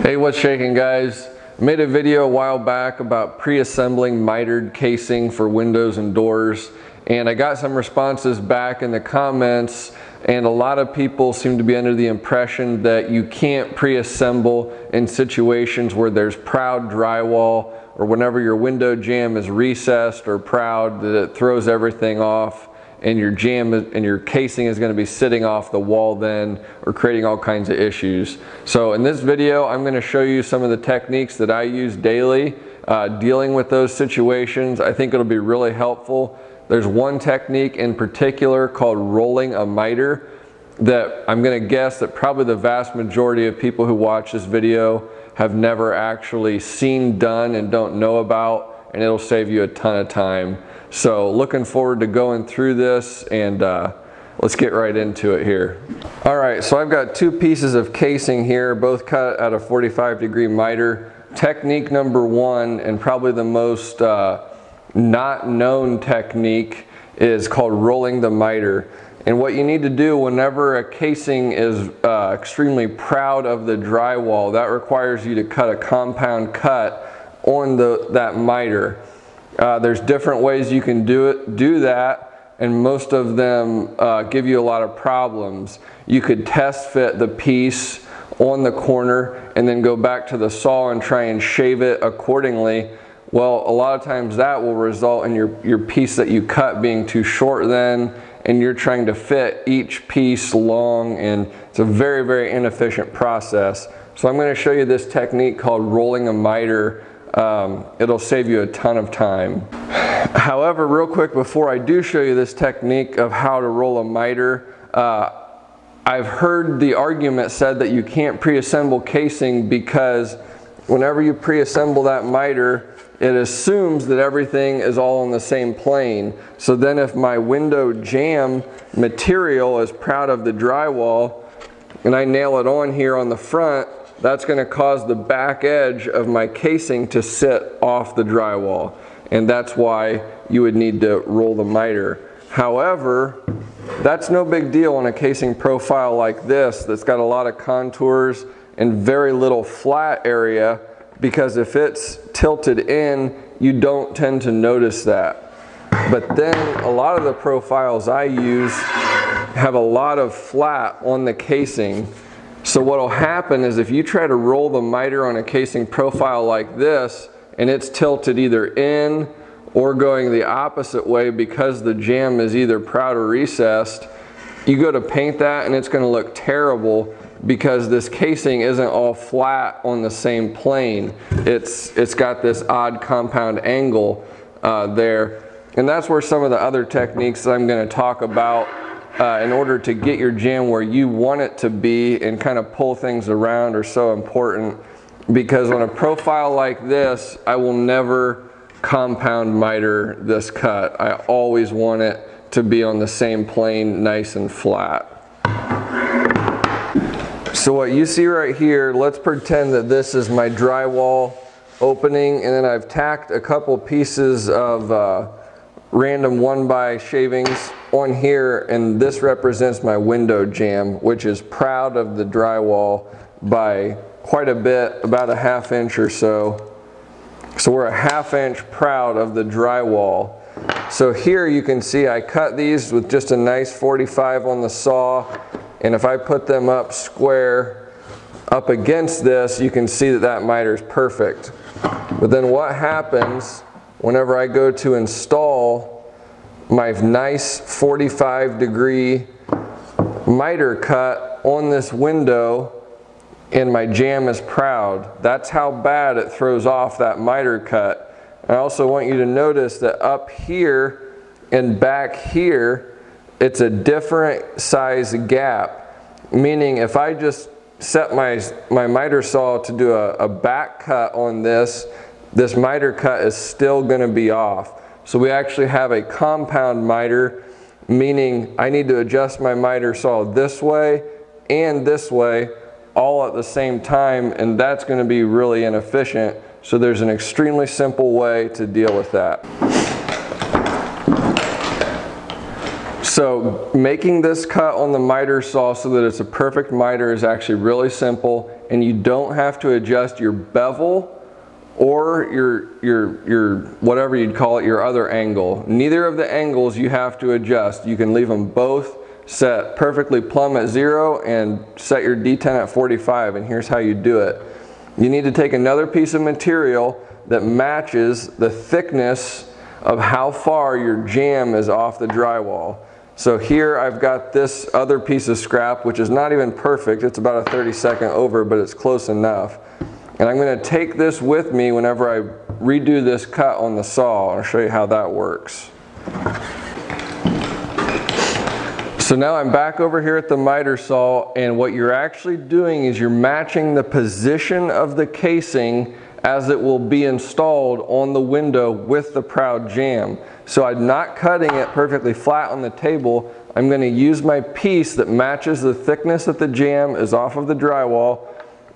Hey, what's shaking, guys? I made a video a while back about pre-assembling mitered casing for windows and doors, and I got some responses back in the comments, and a lot of people seem to be under the impression that you can't pre-assemble in situations where there's proud drywall, or whenever your window jamb is recessed or proud, that it throws everything off and your jamb and your casing is going to be sitting off the wall then, or creating all kinds of issues. So in this video, I'm going to show you some of the techniques that I use daily dealing with those situations. I think it'll be really helpful. There's one technique in particular called rolling a mitre that I'm going to guess that probably the vast majority of people who watch this video have never actually seen done and don't know about, and it'll save you a ton of time. So looking forward to going through this, and let's get right into it here. All right, so I've got two pieces of casing here, both cut at a 45-degree miter. Technique number one, and probably the most not known technique, is called rolling the mitre. And what you need to do whenever a casing is extremely proud of the drywall, that requires you to cut a compound cut on that mitre. There's different ways you can do that, and most of them give you a lot of problems. You could test fit the piece on the corner and then go back to the saw and try and shave it accordingly. Well, a lot of times that will result in your piece that you cut being too short then, and you're trying to fit each piece long, and it's a very, very inefficient process. So I'm going to show you this technique called rolling a mitre. It'll save you a ton of time. However, real quick before I do show you this technique of how to roll a mitre, I've heard the argument said that you can't pre-assemble casing because whenever you pre-assemble that mitre, it assumes that everything is all on the same plane. So then if my window jamb material is proud of the drywall and I nail it on here on the front, that's going to cause the back edge of my casing to sit off the drywall, and that's why you would need to roll the mitre. However, that's no big deal on a casing profile like this that's got a lot of contours and very little flat area, because if it's tilted in, you don't tend to notice that. But then a lot of the profiles I use have a lot of flat on the casing. So what will happen is if you try to roll the mitre on a casing profile like this and it's tilted either in or going the opposite way because the jamb is either proud or recessed, you go to paint that and it's going to look terrible because this casing isn't all flat on the same plane. It's got this odd compound angle there. And that's where some of the other techniques that I'm going to talk about in order to get your jamb where you want it to be and kind of pull things around are so important, because on a profile like this, I will never compound mitre this cut. I always want it to be on the same plane, nice and flat. So what you see right here, let's pretend that this is my drywall opening, and then I've tacked a couple pieces of random 1x shavings on here, and this represents my window jamb, which is proud of the drywall by quite a bit, about a ½ inch or so. So we're a ½ inch proud of the drywall. So here you can see I cut these with just a nice 45 on the saw, and if I put them up square up against this, you can see that that mitre is perfect. But then what happens whenever I go to install my nice 45-degree mitre cut on this window and my jamb is proud? That's how bad it throws off that mitre cut. I also want you to notice that up here and back here, it's a different size gap, meaning if I just set my miter saw to do a back cut on this miter cut is still going to be off. So we actually have a compound mitre, meaning I need to adjust my miter saw this way and this way all at the same time, and that's going to be really inefficient. So there's an extremely simple way to deal with that. So making this cut on the miter saw so that it's a perfect miter is actually really simple. and you don't have to adjust your bevel or your whatever you'd call it, your other angle. Neither of the angles you have to adjust. You can leave them both set perfectly plumb at 0 and set your detent at 45, and here's how you do it. You need to take another piece of material that matches the thickness of how far your jamb is off the drywall. So here I've got this other piece of scrap, which is not even perfect. It's about a 30-second over, but it's close enough. And I'm going to take this with me whenever I redo this cut on the saw. I'll show you how that works. So now I'm back over here at the miter saw, and what you're actually doing is you're matching the position of the casing as it will be installed on the window with the proud jamb. So I'm not cutting it perfectly flat on the table. I'm going to use my piece that matches the thickness that the jamb is off of the drywall,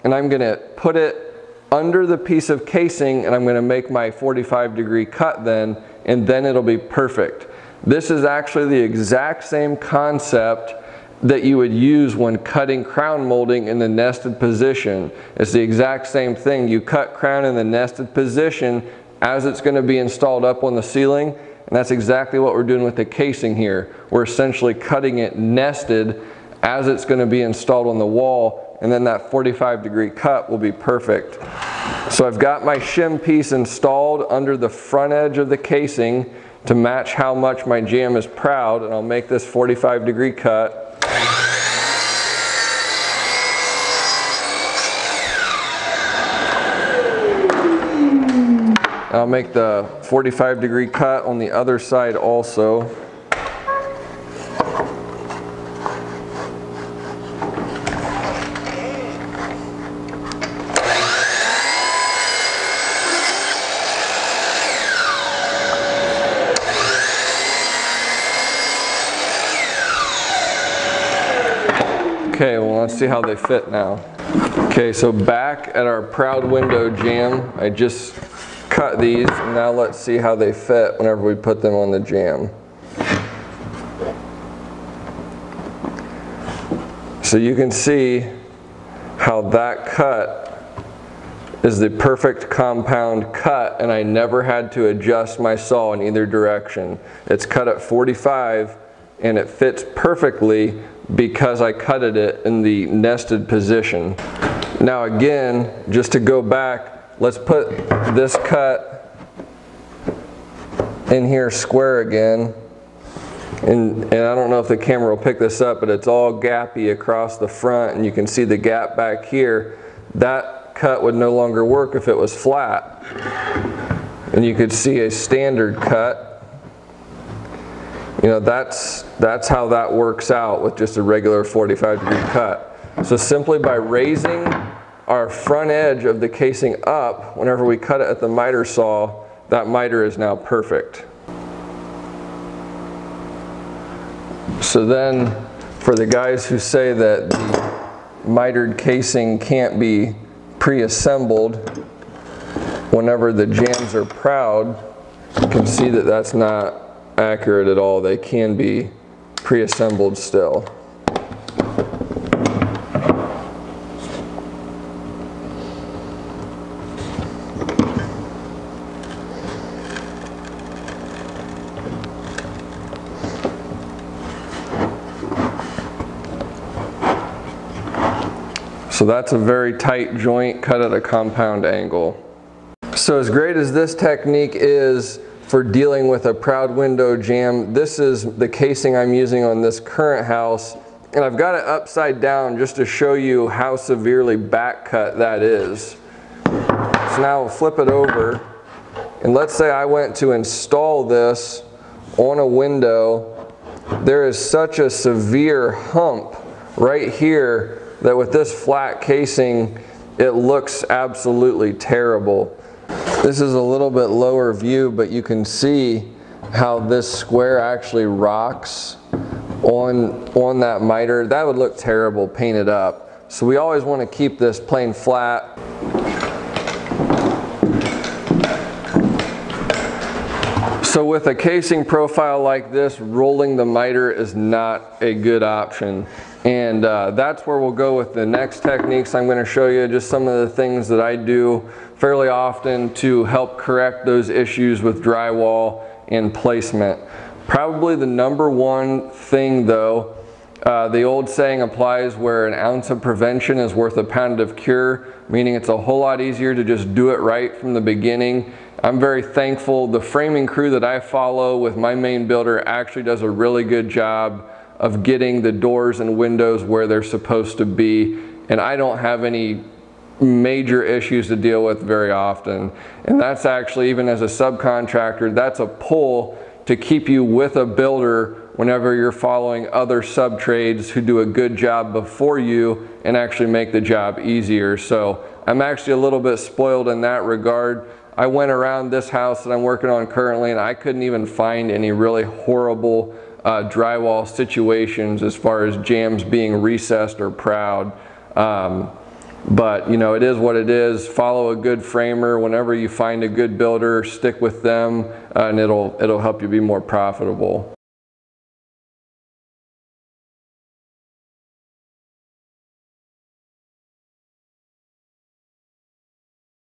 and I'm going to put it under the piece of casing, and I'm going to make my 45-degree cut then, and then it'll be perfect. This is actually the exact same concept that you would use when cutting crown molding in the nested position. It's the exact same thing. You cut crown in the nested position as it's going to be installed up on the ceiling, and that's exactly what we're doing with the casing here. We're essentially cutting it nested as it's going to be installed on the wall, and then that 45-degree cut will be perfect. So I've got my shim piece installed under the front edge of the casing to match how much my jamb is proud, and I'll make this 45-degree cut. I'll make the 45-degree cut on the other side also. Okay, well, let's see how they fit now. Okay, so back at our proud window jamb, I just cut these, and now let's see how they fit whenever we put them on the jamb. So you can see how that cut is the perfect compound cut, and I never had to adjust my saw in either direction. It's cut at 45, and it fits perfectly because I cutted it in the nested position. Now again, just to go back, let's put this cut in here square again. And I don't know if the camera will pick this up, but it's all gappy across the front, and you can see the gap back here. That cut would no longer work if it was flat. And you could see a standard cut. You know, that's how that works out with just a regular 45-degree cut. So simply by raising our front edge of the casing up whenever we cut it at the miter saw, that miter is now perfect. So then, for the guys who say that the mitered casing can't be pre-assembled whenever the jambs are proud, you can see that that's not accurate at all. They can be pre-assembled still. So that's a very tight joint cut at a compound angle. So as great as this technique is for dealing with a proud window jamb, this is the casing I'm using on this current house, and I've got it upside down just to show you how severely back cut that is. So now we'll flip it over, and let's say I went to install this on a window. There is such a severe hump right here that with this flat casing, it looks absolutely terrible. This is a little bit lower view, but you can see how this square actually rocks on that miter. That would look terrible painted up. So we always want to keep this plane flat. So with a casing profile like this, rolling the miter is not a good option. And that's where we'll go with the next techniques. I'm going to show you just some of the things that I do fairly often to help correct those issues with drywall and placement. Probably the number one thing though, the old saying applies where an ounce of prevention is worth a pound of cure, meaning it's a whole lot easier to just do it right from the beginning. I'm very thankful the framing crew that I follow with my main builder actually does a really good job of getting the doors and windows where they're supposed to be, and I don't have any major issues to deal with very often. And that's actually, even as a subcontractor, that's a pull to keep you with a builder whenever you're following other sub trades who do a good job before you and actually make the job easier. So I'm actually a little bit spoiled in that regard. I went around this house that I'm working on currently and I couldn't even find any really horrible drywall situations as far as jambs being recessed or proud. But you know, it is what it is. Follow a good framer. Whenever you find a good builder, stick with them, and it'll help you be more profitable.